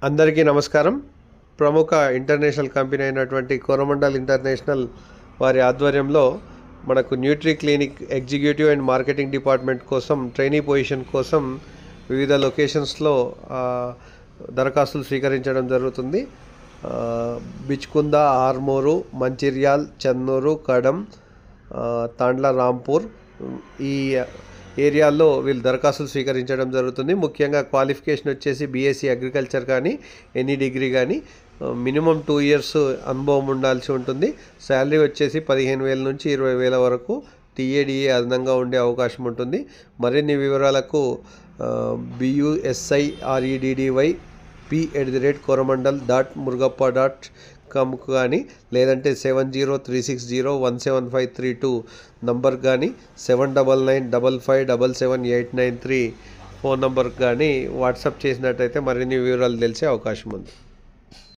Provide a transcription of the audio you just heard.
అందరికీ నమస్కారం. ప్రముఖ ఇంటర్నేషనల్ కంపెనీ అయినటువంటి కోరమండల్ ఇంటర్నేషనల్ వారి ఆధ్వర్యంలో మనకు Nutri clinic executive and marketing department కోసం ట్రైనీ పొజిషన్ కోసం వివిధ లొకేషన్స్లో దరఖాస్తులు స్వీకరించడం జరుగుతుంది. బిచ్కుంద, ఆర్మూరు, మంచిర్యాల్, చెన్నూరు, కడం, తాండ్ల, రాంపూర్ ఈ ఏరియాల్లో వీళ్ళు దరఖాస్తులు స్వీకరించడం జరుగుతుంది. ముఖ్యంగా క్వాలిఫికేషన్ వచ్చేసి బీఎస్సీ అగ్రికల్చర్ కానీ ఎనీ డిగ్రీ కానీ మినిమం 2 years అనుభవం ఉండాల్సి ఉంటుంది. శాలరీ వచ్చేసి 15,000 నుంచి 20,000 వరకు టీఏడిఏ అదనంగా ఉండే అవకాశం ఉంటుంది. మరిన్ని వివరాలకు busyddyp@coromandal.murugappa.com కానీ లేదంటే 7036017532 నంబర్ కానీ 7995577893 ఫోన్ నంబర్ కానీ వాట్సాప్ చేసినట్టయితే మరిన్ని వివరాలు తెలిసే అవకాశం ఉంది.